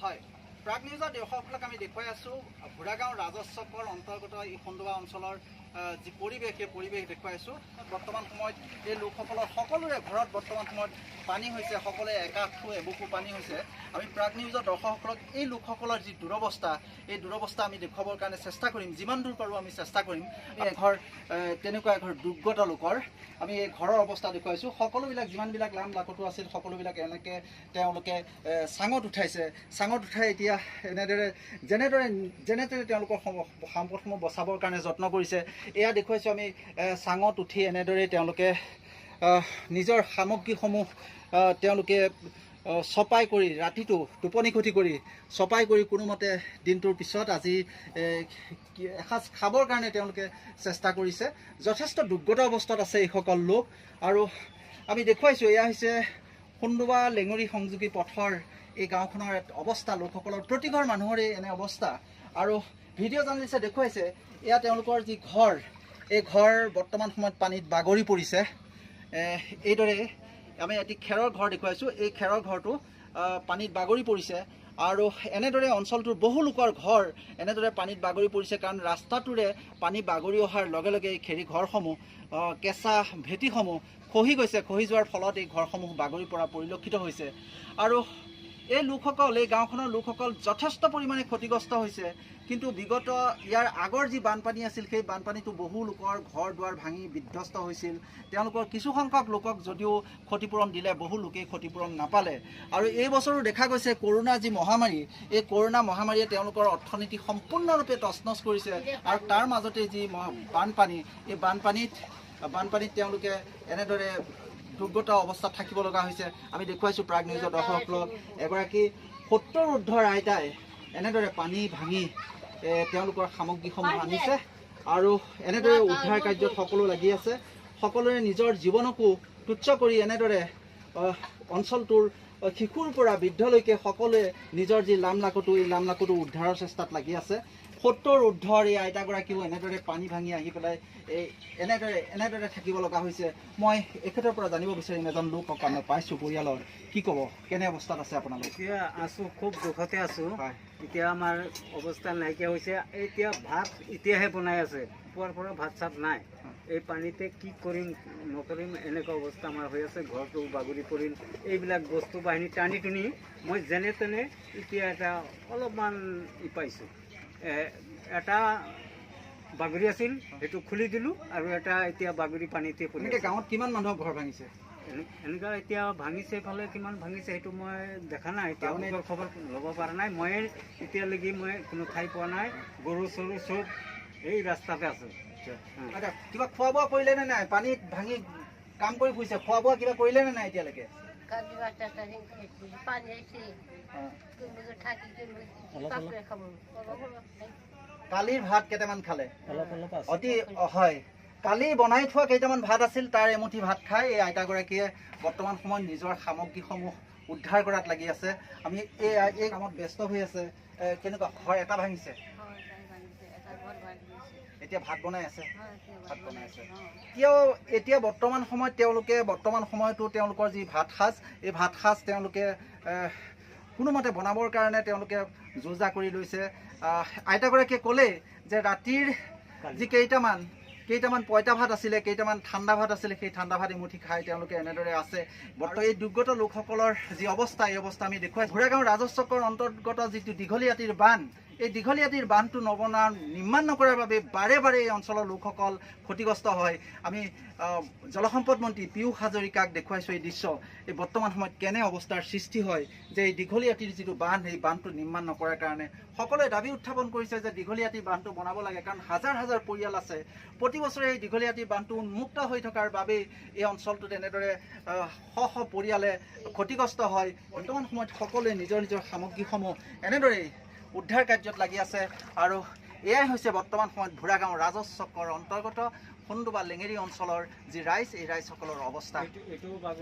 হয় প্ৰাগ নিউজৰ দৰ্শকসকলক আমি দেখুৱাই আছোঁ ভোৰাগাঁও ৰাজচকৰ অন্তৰ্গত এই খণ্ডুৱা অঞ্চলৰ যি পৰিৱেশ সেই পৰিৱেশ দেখুৱাই আছোঁ। বৰ্তমান সময়ত এই লোকসকলৰ সকলোৰে ঘৰত বৰ্তমান সময়ত পানী হৈছে, সকলোৱে একাঠু এবুকু পানী হৈছে। আমি প্ৰাগ নিউজৰ দৰ্শকসকলক এই লোকসকলৰ যি দুৰৱস্থা এই দুৰৱস্থা আমি দেখুৱাবৰ কাৰণে চেষ্টা কৰিম, যিমান দূৰ পাৰোঁ আমি চেষ্টা কৰিম। এঘৰ তেনেকুৱা এঘৰ দুৰ্গত লোকৰ আমি এই ঘৰৰ অৱস্থা দেখুৱাইছোঁ। সকলোবিলাক যিমানবিলাক লাম লাকটো আছিল সকলোবিলাক এনেকৈ তেওঁলোকে চাঙত উঠাইছে। চাঙত উঠাই এতিয়া এনেদৰে যেনে তেনে তেওঁলোকৰ সম্পদসমূহ বচাবৰ কাৰণে যত্ন কৰিছে। এয়া দেখুৱাইছোঁ আমি চাঙত উঠি এনেদৰেই তেওঁলোকে নিজৰ সামগ্ৰীসমূহ তেওঁলোকে চপাই কৰি ৰাতিটো টোপনি ক্ষতি কৰি চপাই কৰি কোনোমতে দিনটোৰ পিছত আজি এসাঁজ খাবৰ কাৰণে তেওঁলোকে চেষ্টা কৰিছে। যথেষ্ট দুৰ্গত অৱস্থাত আছে এইসকল লোক। আৰু আমি দেখুৱাইছোঁ এয়া হৈছে খণ্ডুৱা লেঙৰি সংযোগী পথৰ এই গাঁওখনৰ অৱস্থা। লোকসকলৰ প্ৰতিঘৰ মানুহৰে এনে অৱস্থা। আৰু ভিডিঅ' জাৰ্নেলিষ্টে দেখুৱাইছে এয়া তেওঁলোকৰ যি ঘৰ, এই ঘৰ বৰ্তমান সময়ত পানীত বাগৰি পৰিছে। এইদৰে আমি এটি খেৰৰ ঘৰ দেখুৱাইছোঁ। এই খেৰৰ ঘৰটো পানীত বাগৰি পৰিছে আৰু এনেদৰে অঞ্চলটোৰ বহু লোকৰ ঘৰ এনেদৰে পানীত বাগৰি পৰিছে, কাৰণ ৰাস্তাটোৰে পানী বাগৰি অহাৰ লগে লগে এই খেৰী ঘৰসমূহ কেঁচা ভেটিসমূহ খহি গৈছে। খহি যোৱাৰ ফলত এই ঘৰসমূহ বাগৰি পৰা পৰিলক্ষিত হৈছে। আৰু এই লোকসকল, এই গাঁওখনৰ লোকসকল যথেষ্ট পৰিমাণে ক্ষতিগ্ৰস্ত হৈছে। কিন্তু বিগত ইয়াৰ আগৰ যি বানপানী আছিল সেই বানপানীটো বহু লোকৰ ঘৰ দুৱাৰ ভাঙি বিধ্বস্ত হৈছিল। তেওঁলোকৰ কিছুসংখ্যক লোকক যদিও ক্ষতিপূৰণ দিলে, বহু লোকেই ক্ষতিপূৰণ নাপালে। আৰু এই বছৰো দেখা গৈছে কৰোণা যি মহামাৰী, এই কৰোণা মহামাৰীয়ে তেওঁলোকৰ অৰ্থনীতি সম্পূৰ্ণৰূপে তছনছ কৰিছে। আৰু তাৰ মাজতে যি বানপানী, এই বানপানীত তেওঁলোকে এনেদৰে দুৰ্গত অৱস্থাত থাকিব লগা হৈছে। আমি দেখুৱাইছোঁ প্ৰাগ নিউজৰ দৰ্শকসকলক এগৰাকী 70 ঊৰ্ধৰ আইতাই এনেদৰে পানী ভাঙি তেওঁলোকৰ সামগ্ৰীসমূহ আনিছে আৰু এনেদৰে উদ্ধাৰ কাৰ্যত সকলো লাগি আছে। সকলোৰে নিজৰ জীৱনকো তুচ্ছ কৰি এনেদৰে অঞ্চলটোৰ শিশুৰ পৰা বৃদ্ধলৈকে সকলোৱে নিজৰ যি লাম লাকটো এই লাম লাকটো উদ্ধাৰৰ চেষ্টাত লাগি আছে। 70 ঊৰ্ধৰ এই আইতাগৰাকীও এনেদৰে পানী ভাঙি আহি পেলাই এনেদৰে থাকিব লগা হৈছে। মই এখেতৰ পৰা জানিব বিচাৰিম, এজন লোকক আমি পাইছোঁ পৰিয়ালৰ, কি ক'ব, কেনে অৱস্থাত আছে আপোনালোক? এতিয়া আছোঁ, খুব দুখতে আছোঁ। এতিয়া আমাৰ অৱস্থা নাইকিয়া হৈছে। এতিয়া ভাত এতিয়াহে বনাই আছে, পুৱাৰ পৰা ভাত চাত নাই। এই পানীতে কি কৰিম নকৰিম এনেকুৱা অৱস্থা আমাৰ হৈ আছে। ঘৰটো বাগৰি পৰিল। এইবিলাক বস্তু বাহিনী টানি টুনি মই যেনে তেনে এতিয়া এটা অলপমান পাইছোঁ। এটা বাগৰি আছিল, সেইটো খুলি দিলোঁ, আৰু এটা এতিয়া বাগৰি পানীতে পৰি। গাঁৱত কিমান মানুহৰ ঘৰ ভাঙিছে? এনেকুৱা এতিয়া ভাঙিছে, ফালে কিমান ভাঙিছে সেইটো মই দেখা নাই, তেওঁলোকৰ খবৰ ল'ব পৰা নাই। মই এতিয়ালৈকে কোনো ঠাই পোৱা নাই। গৰু চৰু চব এই ৰাস্তাতে আছে। আচ্ছা, কিবা খোৱা বোৱা কৰিলে নে নাই? পানীত ভাঙি কাম কৰি ফুৰিছে, খোৱা বোৱা কিবা কৰিলে নে নাই এতিয়ালৈকে? কালিৰ ভাত কেইটামান খালে? অতি হয়, কালি বনাই থোৱা কেইটামান ভাত আছিল, তাৰ এমুঠি ভাত খাই এই আইতাগৰাকীয়ে বৰ্তমান সময়ত নিজৰ সামগ্ৰীসমূহ উদ্ধাৰ কৰাত লাগি আছে। আমি এই কামত ব্যস্ত হৈ আছে। কেনেকুৱা ঘৰ এটা ভাঙিছে, এতিয়া ভাত বনাই আছে? এতিয়া বৰ্তমান সময়ত বৰ্তমান সময়তো তেওঁলোকৰ যি ভাত সাজ, এই ভাত সাজ তেওঁলোকে কোনোমতে বনাবৰ কাৰণে তেওঁলোকে যোজা কৰি লৈছে। আইতাগৰাকীয়ে ক'লে যে ৰাতিৰ যি কেইটামান পঁইতা ভাত আছিলে, কেইটামান ঠাণ্ডা ভাত আছিলে, সেই ঠাণ্ডা ভাত এমুঠি খাই তেওঁলোকে এনেদৰে আছে। বৰ্তমান এই দুৰ্গত লোকসকলৰ যি অৱস্থা, এই অৱস্থা আমি দেখুৱাই। ভোৰাগাঁও ৰাজচকৰ অন্তৰ্গত যিটো দীঘলীয়াতিৰ বান্ধ, এই দীঘলীয়াতিৰ বান্ধটো নিৰ্মাণ নকৰাৰ বাবে বাৰে বাৰে এই অঞ্চলৰ লোকসকল ক্ষতিগ্ৰস্ত হয়। আমি জলসম্পদ মন্ত্ৰী পীয়ুষ হাজৰিকাক দেখুৱাইছোঁ এই দৃশ্য। এই বৰ্তমান সময়ত কেনে অৱস্থাৰ সৃষ্টি হয় যে এই দীঘলীয়াতিৰ যিটো বান্ধ, এই বান্ধটো নিৰ্মাণ নকৰাৰ কাৰণে সকলোৱে দাবী উত্থাপন কৰিছে যে দীঘলীয়াতিৰ বান্ধটো বনাব লাগে, কাৰণ হাজাৰ হাজাৰ পৰিয়াল আছে। প্ৰতি বছৰে এই দীঘলীয়াতিৰ বান্ধটো উন্মুক্ত হৈ থকাৰ বাবেই এই অঞ্চলটোত এনেদৰে শ পৰিয়ালে ক্ষতিগ্ৰস্ত হয়। বৰ্তমান সময়ত সকলোৱে নিজৰ নিজৰ সামগ্ৰীসমূহ এনেদৰেই উদ্ধাৰ কাৰ্যত লাগি আছে। আৰু এয়াই হৈছে বৰ্তমান সময়ত ভোৰাগাঁও ৰাজচকৰ অন্তৰ্গত খণ্ডুৱা লেঙেৰী অঞ্চলৰ যি ৰাইজ, এই ৰাইজসকলৰ অৱস্থা।